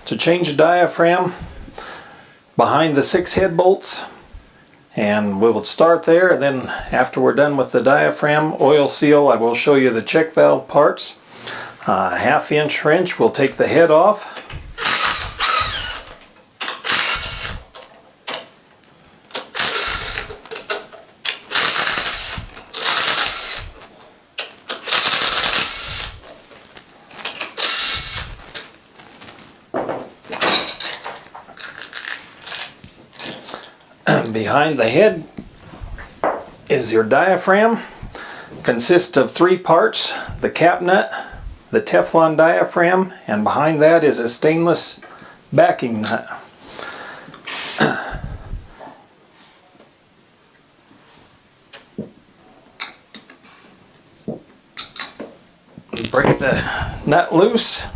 to change the diaphragm behind the 6 head bolts, and we will start there, and then after we're done with the diaphragm oil seal I will show you the check valve parts. 1/2 inch wrench will take the head off. Behind the head is your diaphragm. Consists of 3 parts: the cap nut, the Teflon diaphragm, and behind that is a stainless backing nut. Break the nut loose.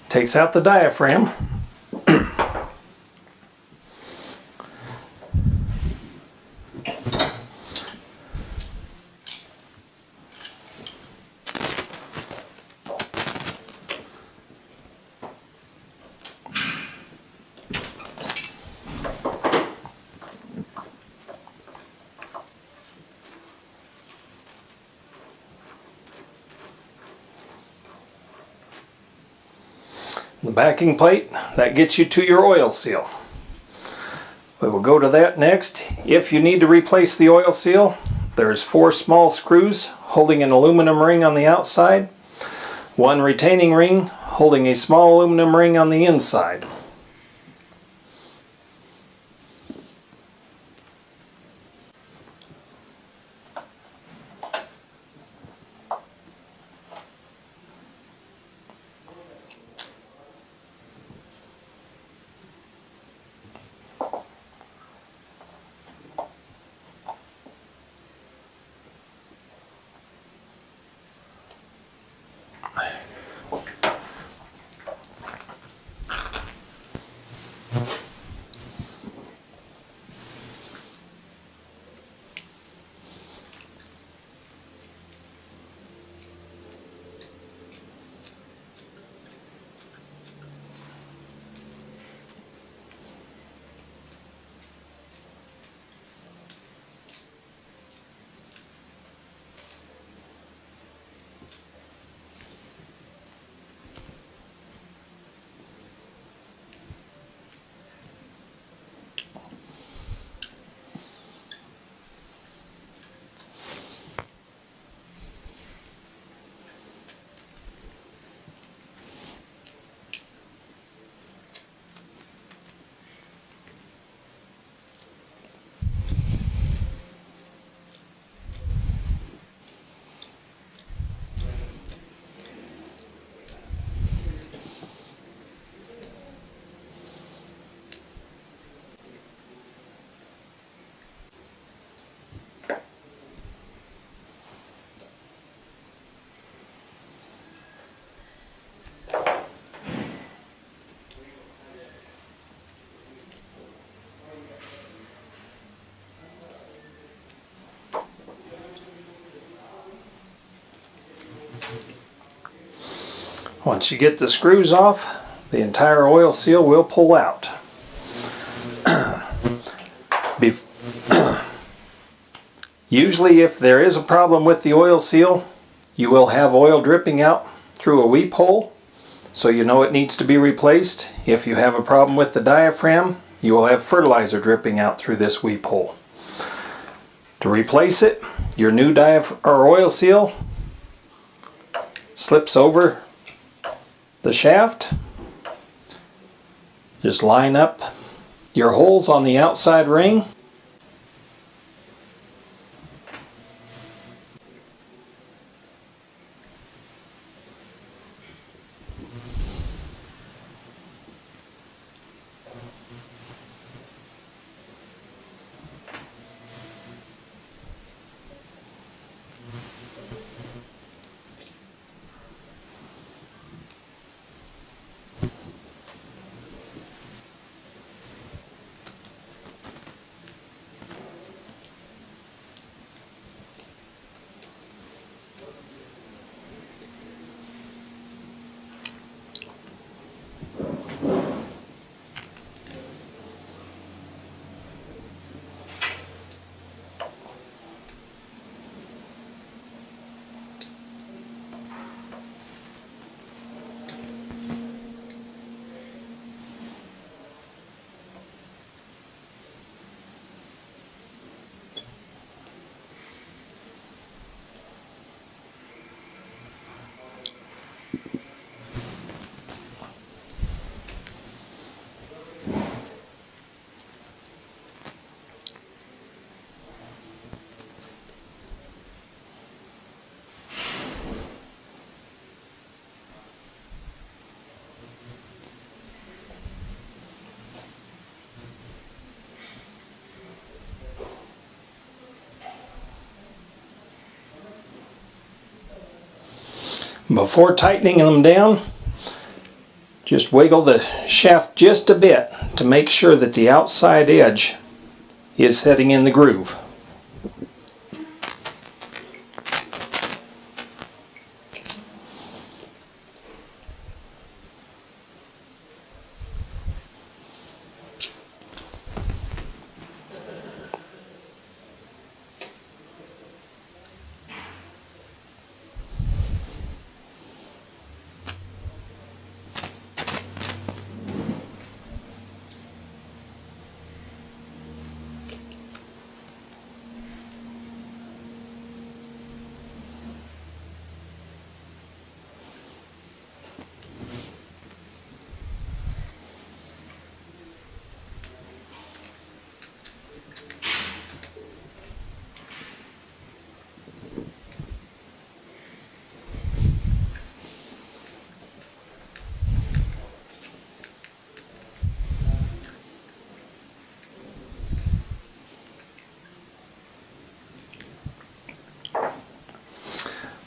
Takes out the diaphragm. The backing plate, that gets you to your oil seal. We will go to that next. If you need to replace the oil seal, there's 4 small screws holding an aluminum ring on the outside, 1 retaining ring holding a small aluminum ring on the inside. Once you get the screws off, the entire oil seal will pull out. Usually if there is a problem with the oil seal, you will have oil dripping out through a weep hole, so you know it needs to be replaced. If you have a problem with the diaphragm, you will have fertilizer dripping out through this weep hole. To replace it, your new oil seal slips over the shaft. Just line up your holes on the outside ring. Before tightening them down, just wiggle the shaft just a bit to make sure that the outside edge is setting in the groove.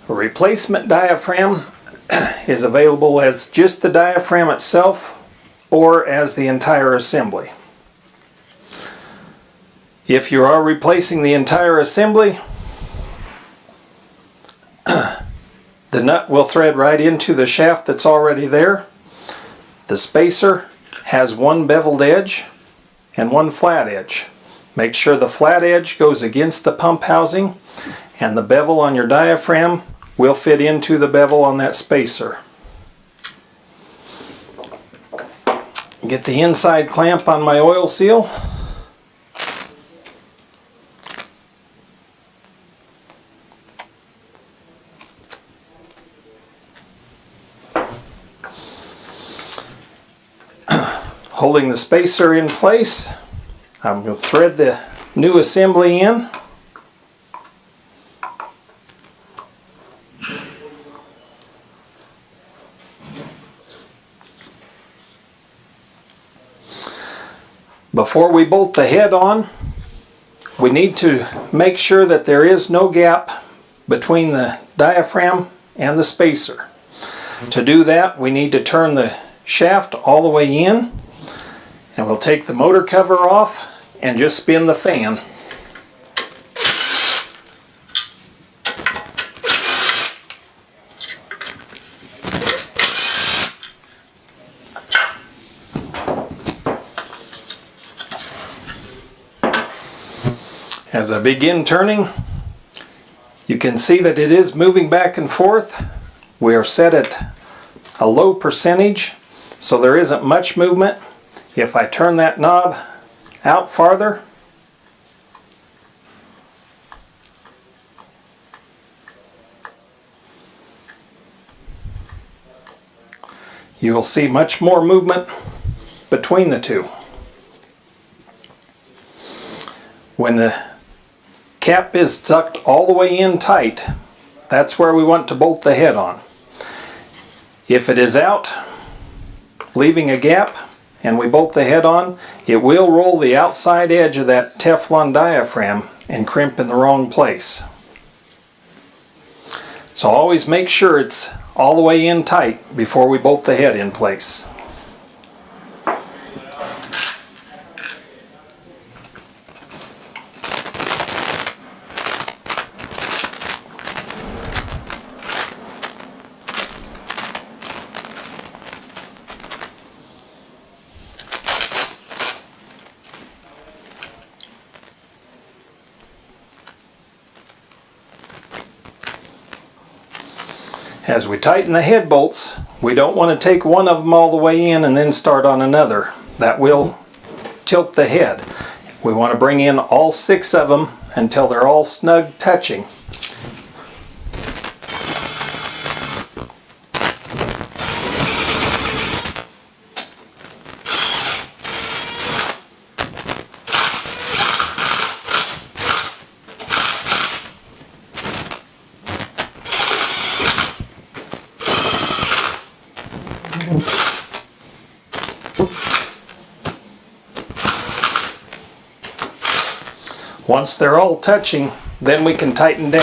A replacement diaphragm is available as just the diaphragm itself or as the entire assembly. If you are replacing the entire assembly, the nut will thread right into the shaft that's already there. The spacer has one beveled edge and one flat edge. Make sure the flat edge goes against the pump housing, and the bevel on your diaphragm will fit into the bevel on that spacer. Get the inside clamp on my oil seal. Holding the spacer in place, I'm going to thread the new assembly in. Before we bolt the head on, we need to make sure that there is no gap between the diaphragm and the spacer. To do that, we need to turn the shaft all the way in, and we'll take the motor cover off and just spin the fan. As I begin turning, you can see that it is moving back and forth. We are set at a low percentage, so there isn't much movement. If I turn that knob out farther, you will see much more movement between the two. When the cap is tucked all the way in tight, that's where we want to bolt the head on. If it is out, leaving a gap, and we bolt the head on, it will roll the outside edge of that Teflon diaphragm and crimp in the wrong place. So always make sure it's all the way in tight before we bolt the head in place. As we tighten the head bolts, we don't want to take one of them all the way in and then start on another. That will tilt the head. We want to bring in all 6 of them until they're all snug touching. Once they're all touching, then we can tighten down.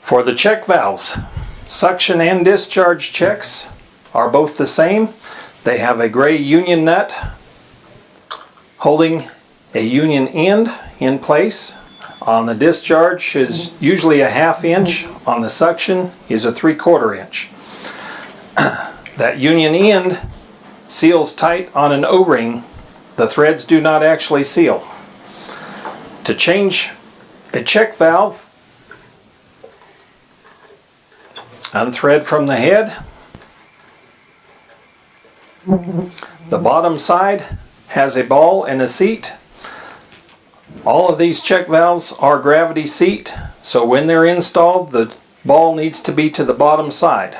For the check valves, suction and discharge checks are both the same. They have a gray union nut holding a union end in place. On the discharge is usually a 1/2 inch. On the suction is a 3/4 inch. That union end seals tight on an O-ring. The threads do not actually seal. To change a check valve, unthread from the head. The bottom side has a ball and a seat. All of these check valves are gravity seat, so when they're installed, the ball needs to be to the bottom side.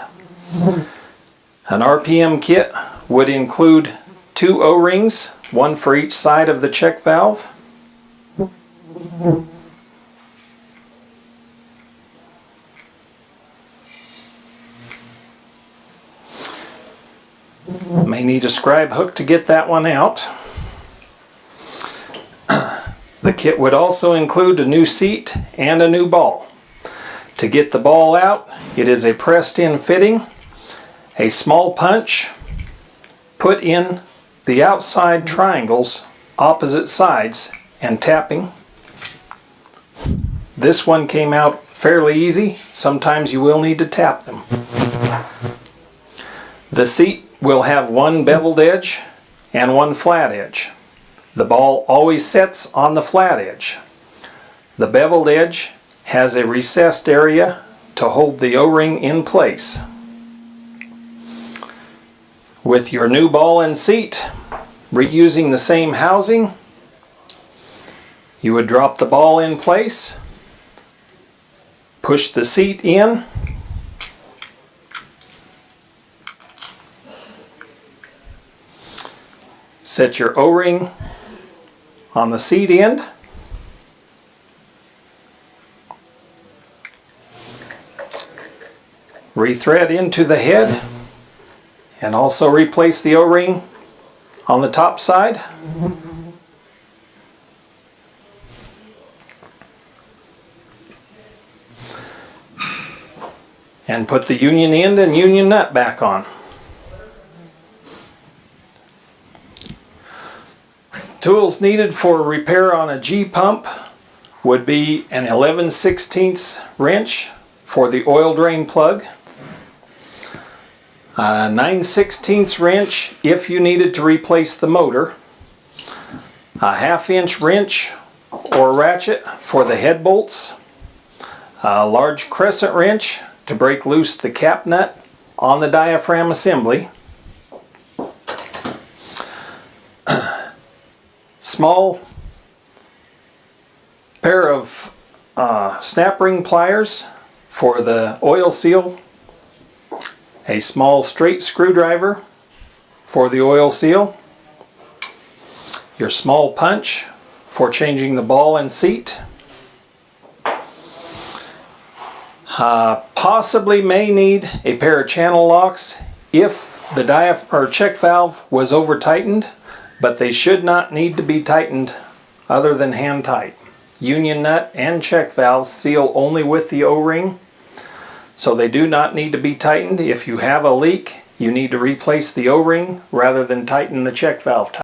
An RPM kit would include 2 O-rings, one for each side of the check valve. May need a scribe hook to get that one out. The kit would also include a new seat and a new ball. To get the ball out, it is a pressed in fitting, a small punch put in the outside triangles opposite sides and tapping. This one came out fairly easy. Sometimes you will need to tap them. The seat will have one beveled edge and one flat edge. The ball always sets on the flat edge. The beveled edge has a recessed area to hold the O-ring in place. With your new ball and seat, reusing the same housing, you would drop the ball in place, push the seat in, set your O-ring on the seat end, rethread into the head, and also replace the O-ring on the top side. And put the union end and union nut back on. Tools needed for repair on a G pump would be an 11/16 wrench for the oil drain plug, a 9/16 wrench if you needed to replace the motor, a 1/2 inch wrench or ratchet for the head bolts, a large crescent wrench to break loose the cap nut on the diaphragm assembly, small pair of snap ring pliers for the oil seal, a small straight screwdriver for the oil seal, your small punch for changing the ball and seat. Possibly may need a pair of channel locks if the check valve was over tightened, but they should not need to be tightened other than hand tight. Union nut and check valves seal only with the O-ring, so they do not need to be tightened. If you have a leak, you need to replace the O-ring rather than tighten the check valve tight.